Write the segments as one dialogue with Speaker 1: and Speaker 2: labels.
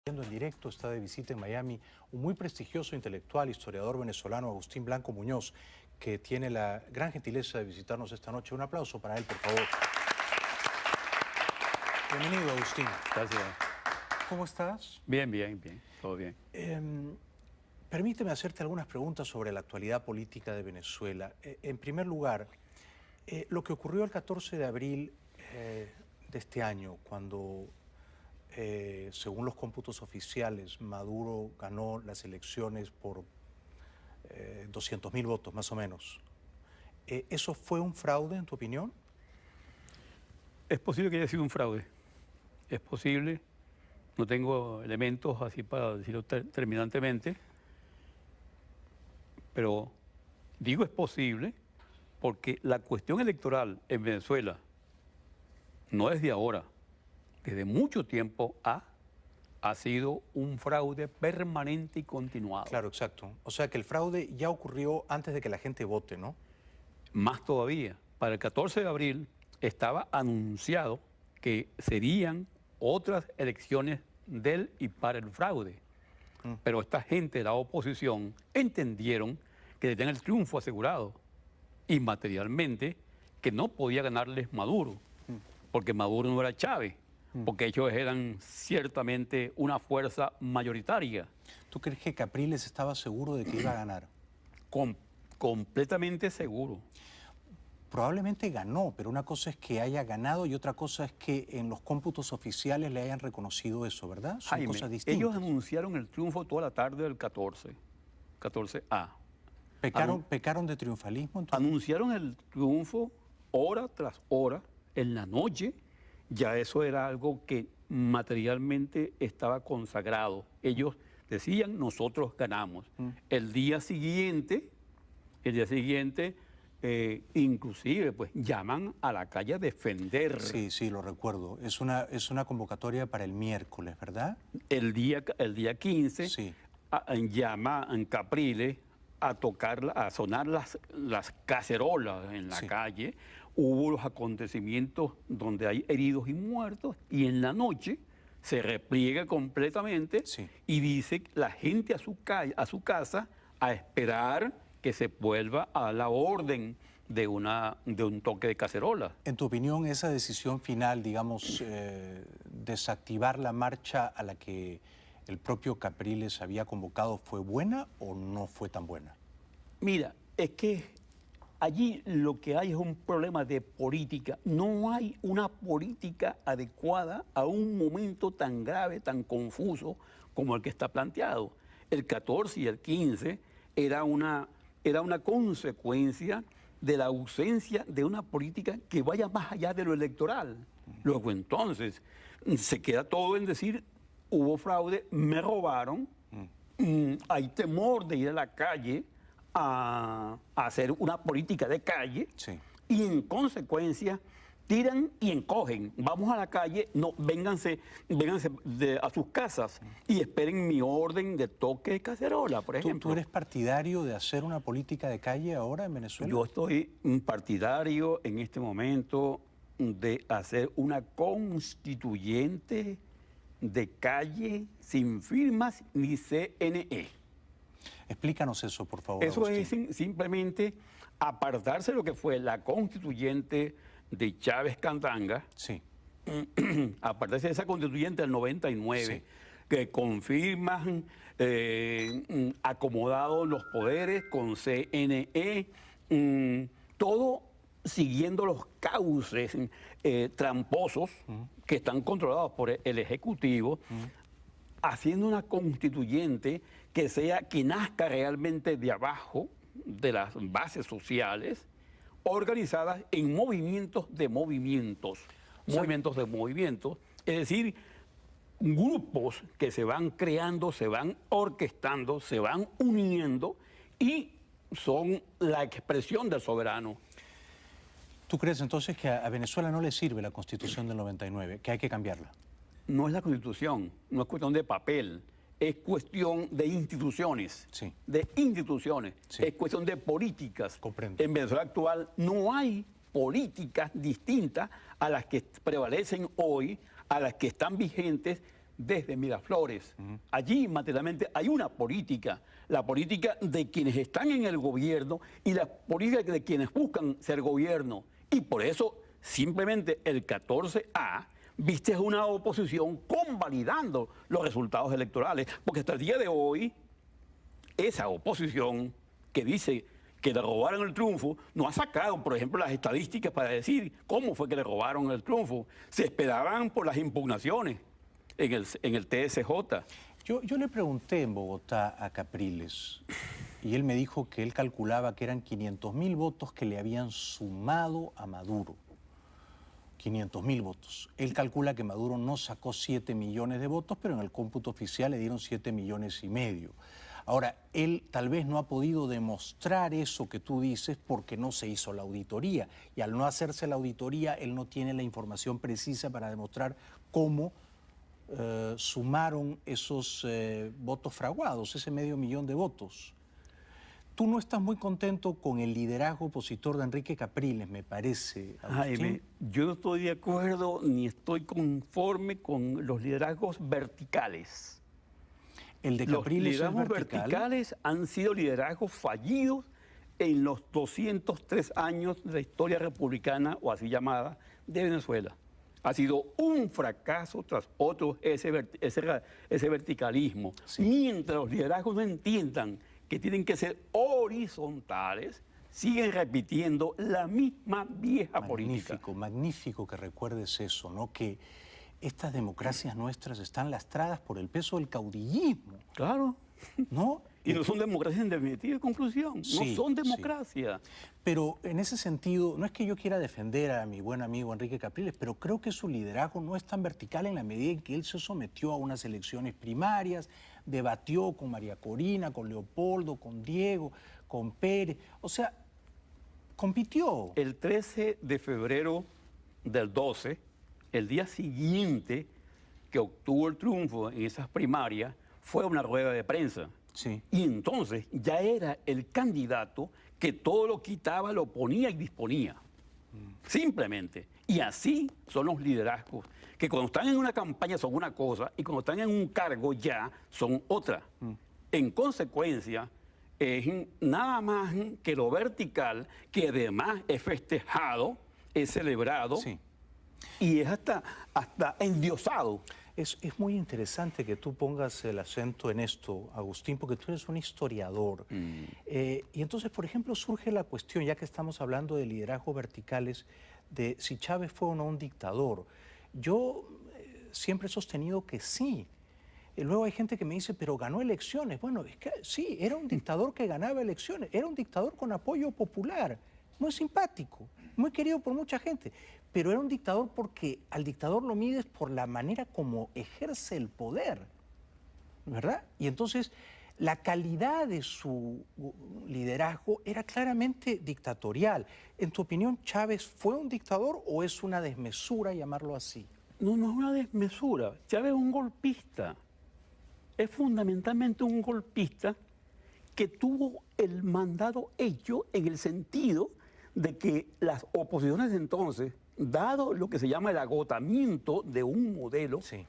Speaker 1: En directo, está de visita en Miami un muy prestigioso intelectual, historiador venezolano, Agustín Blanco Muñoz, que tiene la gran gentileza de visitarnos esta noche. Un aplauso para él, por favor. Bienvenido, Agustín.
Speaker 2: Gracias.
Speaker 1: ¿Cómo estás?
Speaker 2: Bien, todo bien.
Speaker 1: Permíteme hacerte algunas preguntas sobre la actualidad política de Venezuela. En primer lugar, lo que ocurrió el 14 de abril de este año, cuando, según los cómputos oficiales, Maduro ganó las elecciones por 200.000 votos, más o menos. ¿Eso fue un fraude, en tu opinión?
Speaker 2: Es posible que haya sido un fraude. Es posible. No tengo elementos así para decirlo terminantemente. Pero digo es posible porque la cuestión electoral en Venezuela no es de ahora, desde mucho tiempo ha sido un fraude permanente y continuado.
Speaker 1: Claro, exacto. O sea que el fraude ya ocurrió antes de que la gente vote, ¿no?
Speaker 2: Más todavía, para el 14 de abril estaba anunciado que serían otras elecciones del y para el fraude. Pero esta gente de la oposición entendieron que tenían el triunfo asegurado y materialmente que no podía ganarles Maduro, porque Maduro no era Chávez, porque ellos eran ciertamente una fuerza mayoritaria.
Speaker 1: ¿Tú crees que Capriles estaba seguro de que iba a ganar?
Speaker 2: Completamente seguro.
Speaker 1: Probablemente ganó, pero una cosa es que haya ganado y otra cosa es que en los cómputos oficiales le hayan reconocido eso, ¿verdad? Son
Speaker 2: Jaime,
Speaker 1: cosas distintas.
Speaker 2: ellos anunciaron el triunfo toda la tarde del 14A.
Speaker 1: ¿Pecaron de triunfalismo? Entonces?
Speaker 2: Anunciaron el triunfo hora tras hora, en la noche. Ya eso era algo que materialmente estaba consagrado. Ellos decían, nosotros ganamos. El día siguiente, inclusive, pues llaman a la calle a defender.
Speaker 1: Sí, lo recuerdo. Es una convocatoria para el miércoles, ¿verdad?
Speaker 2: El día 15
Speaker 1: sí.
Speaker 2: Llama a Capriles a sonar las cacerolas en la calle. Hubo los acontecimientos donde hay heridos y muertos y en la noche se repliega completamente y dice la gente a su casa a esperar que se vuelva a la orden de un toque de cacerola.
Speaker 1: En tu opinión, esa decisión final, digamos, desactivar la marcha a la que el propio Capriles había convocado, ¿fue buena o no fue tan buena?
Speaker 2: Mira, es que allí lo que hay es un problema de política. No hay una política adecuada a un momento tan grave, tan confuso como el que está planteado. El 14 y el 15 era una consecuencia de la ausencia de una política que vaya más allá de lo electoral. Luego entonces se queda todo en decir, hubo fraude, me robaron, hay temor de ir a la calle a hacer una política de calle y en consecuencia tiran y encogen. Vamos a la calle, no, vénganse a sus casas y esperen mi orden de toque de cacerola, por ejemplo.
Speaker 1: ¿Tú eres partidario de hacer una política de calle ahora en Venezuela?
Speaker 2: Yo estoy partidario en este momento de hacer una constituyente de calle sin firmas ni CNE.
Speaker 1: Explícanos eso, por favor,
Speaker 2: Eso
Speaker 1: Agustín.
Speaker 2: es simplemente apartarse de lo que fue la constituyente de Chávez Candanga, apartarse de esa constituyente del 99, que confirman acomodados los poderes con CNE, todo siguiendo los cauces tramposos que están controlados por el Ejecutivo, haciendo una constituyente que nazca realmente de abajo, de las bases sociales, organizadas en movimientos de movimientos. Es decir, grupos que se van creando, se van orquestando, se van uniendo y son la expresión del soberano.
Speaker 1: ¿Tú crees entonces que a Venezuela no le sirve la Constitución del 99, que hay que cambiarla?
Speaker 2: No es la Constitución, no es cuestión de papel, es cuestión de instituciones. Es cuestión de políticas.
Speaker 1: Comprendo.
Speaker 2: En Venezuela actual no hay políticas distintas a las que prevalecen hoy, a las que están vigentes desde Miraflores. Allí materialmente hay una política, la política de quienes están en el gobierno y la política de quienes buscan ser gobierno. Y por eso simplemente el 14A viste a una oposición convalidando los resultados electorales, porque hasta el día de hoy esa oposición que dice que le robaron el triunfo, no ha sacado, por ejemplo, las estadísticas para decir cómo fue que le robaron el triunfo. Se esperaban por las impugnaciones en el TSJ.
Speaker 1: Yo le pregunté en Bogotá a Capriles y él me dijo que él calculaba que eran 500.000 votos que le habían sumado a Maduro. 500.000 votos. Él calcula que Maduro no sacó 7 millones de votos, pero en el cómputo oficial le dieron 7,5 millones. Ahora, él tal vez no ha podido demostrar eso que tú dices porque no se hizo la auditoría. Y al no hacerse la auditoría, él no tiene la información precisa para demostrar cómo sumaron esos votos fraguados, ese 500.000 de votos. Tú no estás muy contento con el liderazgo opositor de Enrique Capriles, me parece, Agustín.
Speaker 2: Jaime, yo no estoy de acuerdo ni estoy conforme con los liderazgos verticales.
Speaker 1: El de Capriles
Speaker 2: los liderazgos verticales han sido liderazgos fallidos en los 203 años de la historia republicana, o así llamada, de Venezuela. Ha sido un fracaso tras otro ese verticalismo. Sí. Mientras los liderazgos no entiendan que tienen que ser horizontales, siguen repitiendo la misma vieja política.
Speaker 1: Magnífico que recuerdes eso, ¿no? Que estas democracias nuestras están lastradas por el peso del caudillismo.
Speaker 2: Claro.
Speaker 1: ¿No?
Speaker 2: Y no son democracias en definitiva y conclusión. Sí, no son democracia.
Speaker 1: Sí. Pero en ese sentido, no es que yo quiera defender a mi buen amigo Enrique Capriles, pero creo que su liderazgo no es tan vertical en la medida en que él se sometió a unas elecciones primarias, debatió con María Corina, con Leopoldo, con Diego, con Pérez. O sea, compitió.
Speaker 2: El 13 de febrero del 12, el día siguiente que obtuvo el triunfo en esas primarias, fue una rueda de prensa.
Speaker 1: Sí.
Speaker 2: Y entonces ya era el candidato que todo lo quitaba, lo ponía y disponía. Simplemente. Y así son los liderazgos, que cuando están en una campaña son una cosa y cuando están en un cargo ya son otra. En consecuencia, es nada más que lo vertical, que además es festejado, es celebrado,
Speaker 1: sí,
Speaker 2: y es hasta endiosado.
Speaker 1: Es muy interesante que tú pongas el acento en esto, Agustín, porque tú eres un historiador. Y entonces, por ejemplo, surge la cuestión, ya que estamos hablando de liderazgos verticales, de si Chávez fue o no un dictador. Yo siempre he sostenido que sí. Luego hay gente que me dice, pero ganó elecciones. Bueno, es que sí, era un dictador que ganaba elecciones, era un dictador con apoyo popular, muy simpático, muy querido por mucha gente. Pero era un dictador porque al dictador lo mides por la manera como ejerce el poder, ¿verdad? Y entonces la calidad de su liderazgo era claramente dictatorial. En tu opinión, ¿Chávez fue un dictador o es una desmesura llamarlo así?
Speaker 2: No, no es una desmesura. Chávez es un golpista. Es fundamentalmente un golpista que tuvo el mandado hecho en el sentido de que las oposiciones de entonces, dado lo que se llama el agotamiento de un modelo,
Speaker 1: sí,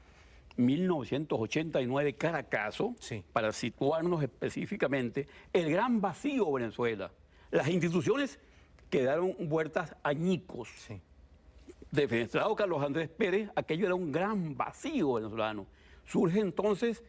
Speaker 2: 1989 Caracazo,
Speaker 1: sí,
Speaker 2: para situarnos específicamente, el gran vacío de Venezuela. Las instituciones quedaron vueltas añicos.
Speaker 1: sí.
Speaker 2: Defenestrado Carlos Andrés Pérez, aquello era un gran vacío venezolano. Surge entonces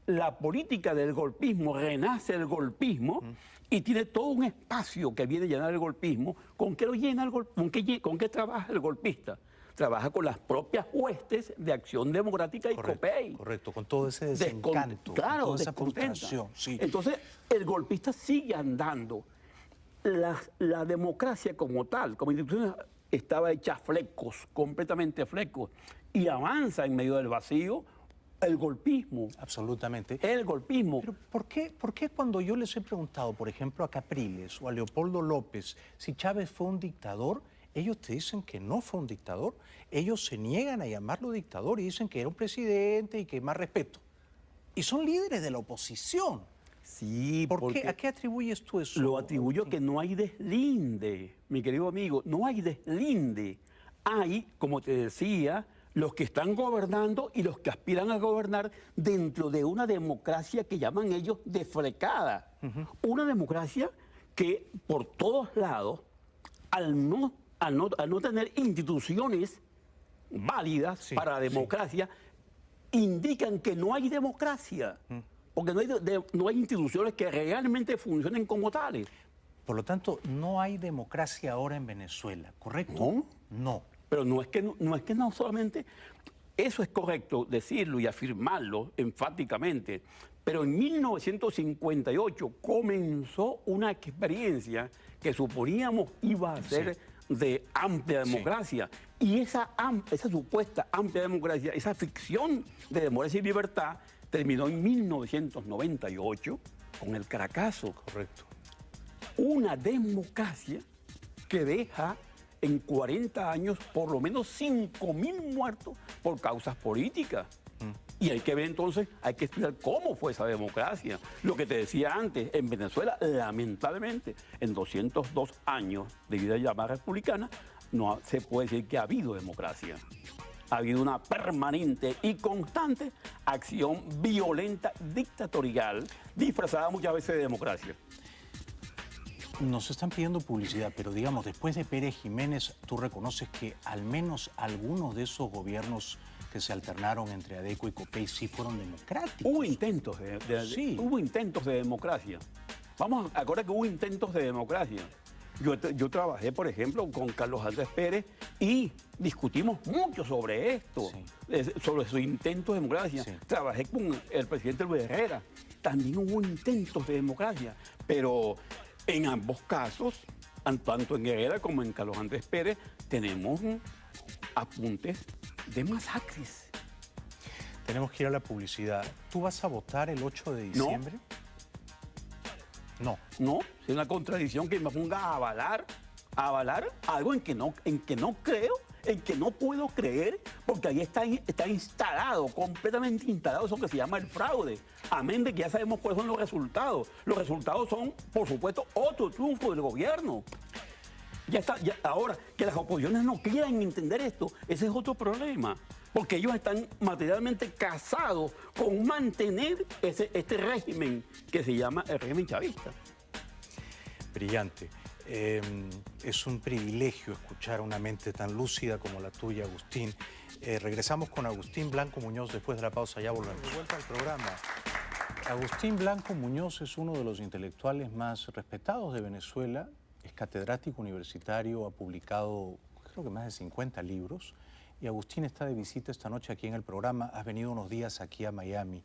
Speaker 2: la política del golpismo, renace el golpismo y tiene todo un espacio que viene a llenar el golpismo. ¿Con qué lo llena el golpismo? ¿Con qué trabaja el golpista? Trabaja con las propias huestes de Acción Democrática y COPEI.
Speaker 1: Correcto, con todo ese desencanto,
Speaker 2: claro,
Speaker 1: con toda esa frustración. Sí.
Speaker 2: Entonces, el golpista sigue andando. La democracia como tal, como institución, estaba hecha flecos, completamente flecos, y avanza en medio del vacío el golpismo.
Speaker 1: Absolutamente.
Speaker 2: El golpismo.
Speaker 1: Pero ¿por qué cuando yo les he preguntado, por ejemplo, a Capriles o a Leopoldo López, si Chávez fue un dictador, ellos te dicen que no fue un dictador? Ellos se niegan a llamarlo dictador y dicen que era un presidente y que más respeto. Y son líderes de la oposición.
Speaker 2: Sí,
Speaker 1: ¿A qué atribuyes tú eso?
Speaker 2: Lo atribuyo que no hay deslinde, mi querido amigo, no hay deslinde. Hay, como te decía, los que están gobernando y los que aspiran a gobernar dentro de una democracia que llaman ellos deflecada. Una democracia que por todos lados, al no tener instituciones válidas para la democracia, indican que no hay democracia, porque no hay instituciones que realmente funcionen como tales.
Speaker 1: Por lo tanto, no hay democracia ahora en Venezuela, ¿correcto?
Speaker 2: No.
Speaker 1: No.
Speaker 2: Pero no es que no solamente, eso es correcto decirlo y afirmarlo enfáticamente, pero en 1958 comenzó una experiencia que suponíamos iba a ser de amplia democracia. Y esa supuesta amplia democracia, esa ficción de democracia y libertad, terminó en 1998 con el Caracazo.
Speaker 1: Correcto.
Speaker 2: Una democracia que deja en 40 años por lo menos 5.000 muertos por causas políticas. Y hay que ver entonces, hay que estudiar cómo fue esa democracia. Lo que te decía antes, en Venezuela, lamentablemente, en 202 años de vida llamada republicana, no se puede decir que ha habido democracia. Ha habido una permanente y constante acción violenta, dictatorial, disfrazada muchas veces de democracia.
Speaker 1: Nos están pidiendo publicidad, pero digamos, después de Pérez Jiménez, ¿tú reconoces que al menos algunos de esos gobiernos que se alternaron entre ADECO y COPEI sí fueron democráticos?
Speaker 2: Hubo intentos hubo intentos de democracia. Vamos, acuérdate que hubo intentos de democracia. Yo trabajé, por ejemplo, con Carlos Andrés Pérez y discutimos mucho sobre esto, sobre sus intentos de democracia. Trabajé con el presidente Luis Herrera. También hubo intentos de democracia, pero en ambos casos, tanto en Herrera como en Carlos Andrés Pérez, tenemos apuntes de masacres.
Speaker 1: Tenemos que ir a la publicidad. ¿Tú vas a votar el 8 de diciembre? No. No,
Speaker 2: es una contradicción que me ponga a avalar algo en que no creo, en que no puedo creer, porque ahí está instalado, completamente instalado eso que se llama el fraude. Amén de que ya sabemos cuáles son los resultados. Los resultados son, por supuesto, otro triunfo del gobierno. Ahora, que las oposiciones no quieran entender esto, ese es otro problema. Porque ellos están materialmente casados con mantener este régimen que se llama el régimen chavista.
Speaker 1: Brillante. Es un privilegio escuchar una mente tan lúcida como la tuya, Agustín. Regresamos con Agustín Blanco Muñoz después de la pausa. Ya volvemos. De vuelta al programa. Agustín Blanco Muñoz es uno de los intelectuales más respetados de Venezuela. Es catedrático universitario, ha publicado creo que más de 50 libros. Y Agustín está de visita esta noche aquí en el programa. Has venido unos días aquí a Miami.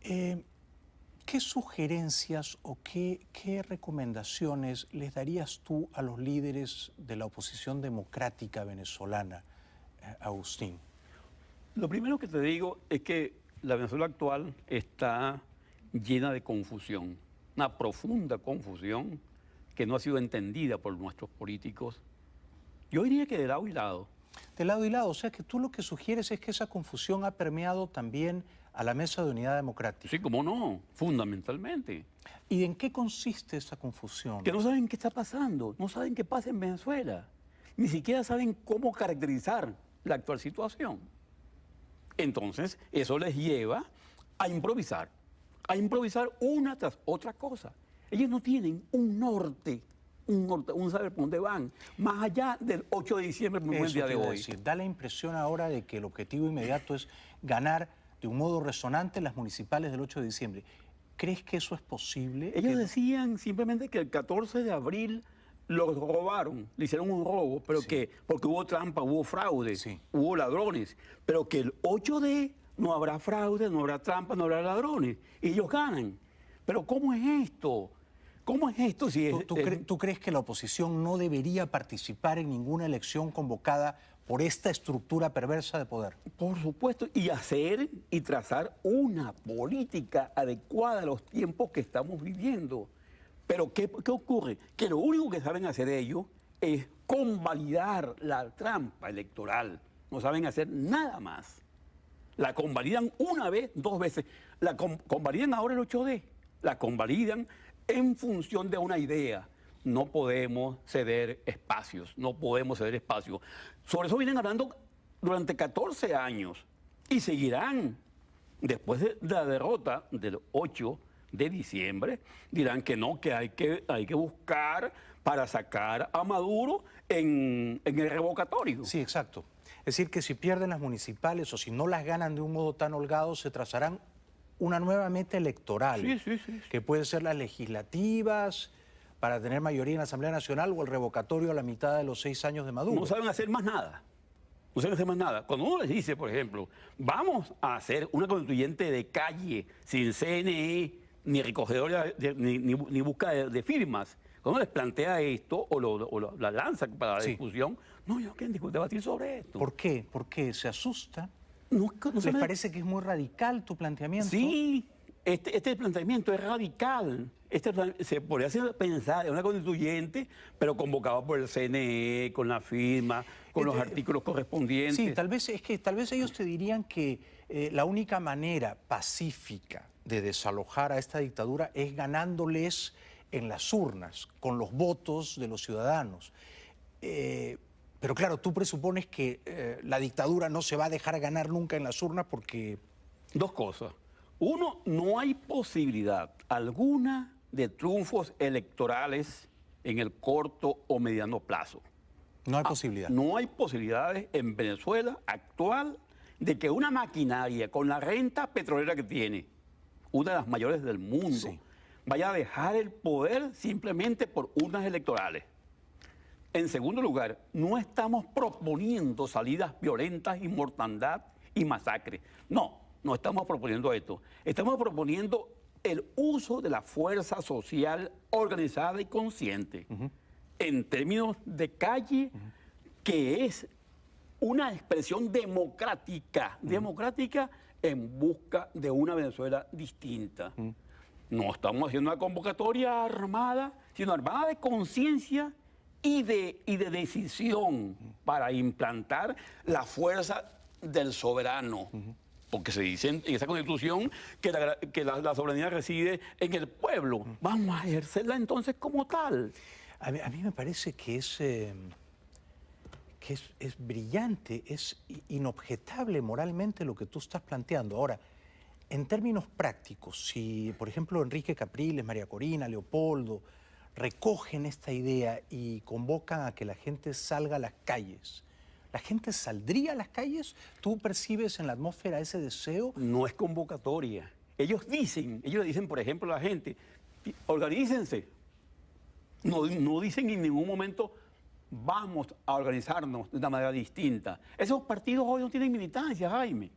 Speaker 1: ¿Qué sugerencias o qué recomendaciones les darías tú a los líderes de la oposición democrática venezolana, Agustín?
Speaker 2: Lo primero que te digo es que la Venezuela actual está llena de confusión, una profunda confusión que no ha sido entendida por nuestros políticos. Yo diría que de lado y lado.
Speaker 1: De lado y lado, o sea que tú lo que sugieres es que esa confusión ha permeado también a la Mesa de Unidad Democrática.
Speaker 2: Sí, cómo no, fundamentalmente.
Speaker 1: ¿Y en qué consiste esa confusión?
Speaker 2: Que no saben qué está pasando, no saben qué pasa en Venezuela, ni siquiera saben cómo caracterizar la actual situación. Entonces, eso les lleva a improvisar una tras otra cosa. Ellos no tienen un norte, un saber por dónde van, más allá del 8 de diciembre, el día de hoy.
Speaker 1: Da la impresión ahora de que el objetivo inmediato es ganar de un modo resonante las municipales del 8 de diciembre. ¿Crees que eso es posible?
Speaker 2: Ellos decían simplemente que el 14 de abril los robaron, le hicieron un robo, pero porque hubo trampa, hubo fraude, hubo ladrones, pero que el 8D no habrá fraude, no habrá trampa, no habrá ladrones, y ellos ganan. Pero ¿cómo es esto? ¿Cómo es esto? Si
Speaker 1: ¿Tú crees que la oposición no debería participar en ninguna elección convocada por esta estructura perversa de poder?
Speaker 2: Por supuesto, y hacer y trazar una política adecuada a los tiempos que estamos viviendo. Pero ¿qué ocurre? Que lo único que saben hacer ellos es convalidar la trampa electoral. No saben hacer nada más. La convalidan una vez, dos veces. La convalidan ahora el 8D. La convalidan en función de una idea. No podemos ceder espacios, no podemos ceder espacios. Sobre eso vienen hablando durante 14 años y seguirán después de la derrota del 8 de diciembre, dirán que no, que hay que buscar para sacar a Maduro en el revocatorio.
Speaker 1: Sí, exacto. Es decir, que si pierden las municipales o si no las ganan de un modo tan holgado, se trazarán una nueva meta electoral,
Speaker 2: Sí.
Speaker 1: que puede ser las legislativas para tener mayoría en la Asamblea Nacional o el revocatorio a la mitad de los 6 años de Maduro.
Speaker 2: No saben hacer más nada. No saben hacer más nada. Cuando uno les dice, por ejemplo, vamos a hacer una constituyente de calle sin CNE, ni recogedora, ni busca de firmas, cuando uno les plantea esto o la lanza para la discusión, no, ellos quieren debatir sobre esto.
Speaker 1: ¿Por qué? ¿Por qué? ¿Se asustan?
Speaker 2: No
Speaker 1: ¿Les parece que es muy radical tu planteamiento?
Speaker 2: Sí, este planteamiento es radical. Se podría hacer pensar en una constituyente, pero convocada por el CNE, con la firma, con los artículos correspondientes.
Speaker 1: Sí, tal vez ellos te dirían que la única manera pacífica de desalojar a esta dictadura es ganándoles en las urnas, con los votos de los ciudadanos. Pero claro, tú presupones que la dictadura no se va a dejar ganar nunca en las urnas porque...
Speaker 2: Dos cosas. Uno, no hay posibilidad alguna de triunfos electorales en el corto o mediano plazo.
Speaker 1: No hay posibilidad.
Speaker 2: No hay posibilidades en Venezuela actual de que una maquinaria con la renta petrolera que tiene, una de las mayores del mundo,
Speaker 1: sí,
Speaker 2: vaya a dejar el poder simplemente por urnas electorales. En segundo lugar, no estamos proponiendo salidas violentas y mortandad y masacre. No estamos proponiendo esto. Estamos proponiendo el uso de la fuerza social organizada y consciente en términos de calle, que es una expresión democrática, democrática en busca de una Venezuela distinta. No estamos haciendo una convocatoria armada, sino armada de conciencia y de decisión para implantar la fuerza del soberano. Porque se dice en esa Constitución que la soberanía reside en el pueblo. Vamos a ejercerla entonces como tal.
Speaker 1: A mí me parece que es brillante, es inobjetable moralmente lo que tú estás planteando. Ahora, en términos prácticos, si, por ejemplo, Enrique Capriles, María Corina, Leopoldo, recogen esta idea y convocan a que la gente salga a las calles, ¿la gente saldría a las calles? ¿Tú percibes en la atmósfera ese deseo?
Speaker 2: No es convocatoria. Ellos le dicen, por ejemplo, a la gente, organícense. No dicen en ningún momento, vamos a organizarnos de una manera distinta. Esos partidos hoy no tienen militancia, Jaime.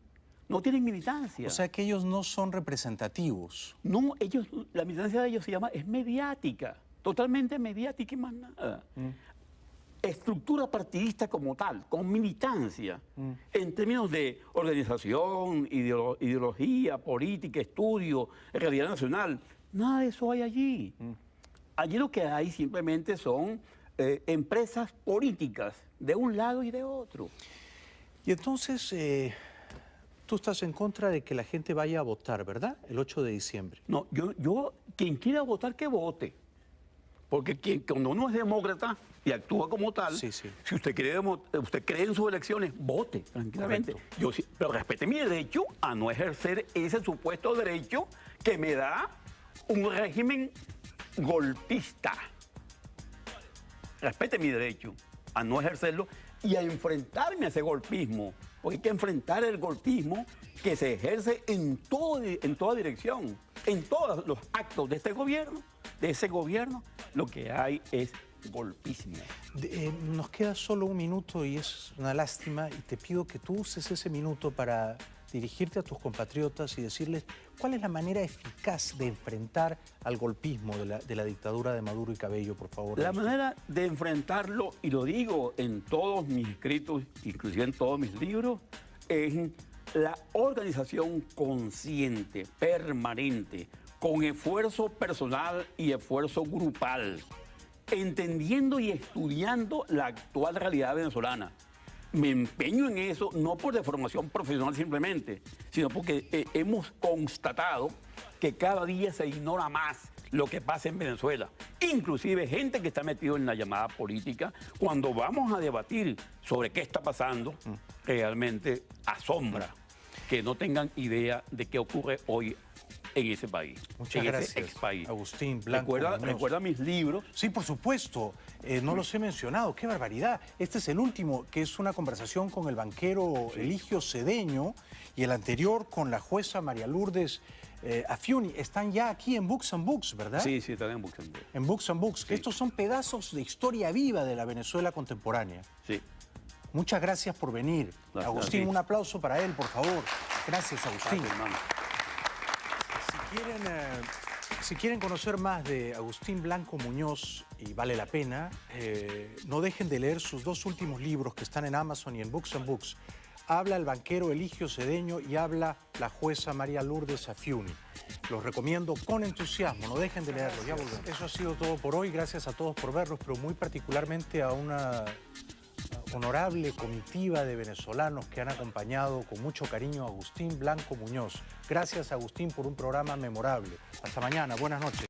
Speaker 2: No tienen militancia.
Speaker 1: O sea que ellos no son representativos.
Speaker 2: No, la militancia de ellos es mediática, totalmente mediática y más nada. Estructura partidista como tal, con militancia, en términos de organización, ideología, política, estudio, realidad nacional, nada de eso hay allí. Allí lo que hay simplemente son empresas políticas de un lado y de otro.
Speaker 1: Y entonces, tú estás en contra de que la gente vaya a votar, ¿verdad? El 8 de diciembre.
Speaker 2: No, quien quiera votar, que vote. Porque cuando uno es demócrata y actúa como tal,
Speaker 1: sí.
Speaker 2: Si usted cree en sus elecciones, vote tranquilamente. Pero respete mi derecho a no ejercer ese supuesto derecho que me da un régimen golpista. Respete mi derecho a no ejercerlo y a enfrentarme a ese golpismo. Porque hay que enfrentar el golpismo que se ejerce en toda dirección, en todos los actos de este gobierno, de ese gobierno. Lo que hay es golpismo.
Speaker 1: Nos queda solo un minuto y es una lástima, y te pido que tú uses ese minuto para dirigirte a tus compatriotas y decirles cuál es la manera eficaz de enfrentar al golpismo de la dictadura de Maduro y Cabello, por favor.
Speaker 2: La manera de enfrentarlo, y lo digo en todos mis escritos, inclusive en todos mis libros, es la organización consciente, permanente, con esfuerzo personal y esfuerzo grupal, entendiendo y estudiando la actual realidad venezolana. Me empeño en eso, no por deformación profesional simplemente, sino porque hemos constatado que cada día se ignora más lo que pasa en Venezuela. Inclusive gente que está metido en la llamada política, cuando vamos a debatir sobre qué está pasando, realmente asombra que no tengan idea de qué ocurre hoy en ese país.
Speaker 1: Muchas gracias,
Speaker 2: ese ex país.
Speaker 1: Agustín Blanco Muñoz.
Speaker 2: ¿Recuerda mis libros?
Speaker 1: Sí, por supuesto. No los he mencionado. ¡Qué barbaridad! Este es el último, que es una conversación con el banquero Eligio Cedeño y el anterior con la jueza María Lourdes Afiuni. Están ya aquí en Books and Books, ¿verdad?
Speaker 2: Sí, están en Books and Books.
Speaker 1: En Books and Books, que
Speaker 2: Sí.
Speaker 1: estos son pedazos de historia viva de la Venezuela contemporánea.
Speaker 2: Sí.
Speaker 1: Muchas gracias por venir.
Speaker 2: Gracias
Speaker 1: Agustín,
Speaker 2: a ti.
Speaker 1: un aplauso para él, por favor. Gracias, Agustín.
Speaker 2: Gracias, hermano.
Speaker 1: Si quieren conocer más de Agustín Blanco Muñoz, y vale la pena, no dejen de leer sus dos últimos libros que están en Amazon y en Books and Books. Habla el banquero Eligio Cedeño y habla la jueza María Lourdes Afiuni. Los recomiendo con entusiasmo, no dejen de leerlos. Ya volvemos. Eso ha sido todo por hoy, gracias a todos por verlos, pero muy particularmente a una honorable comitiva de venezolanos que han acompañado con mucho cariño a Agustín Blanco Muñoz. Gracias, Agustín, por un programa memorable. Hasta mañana, buenas noches.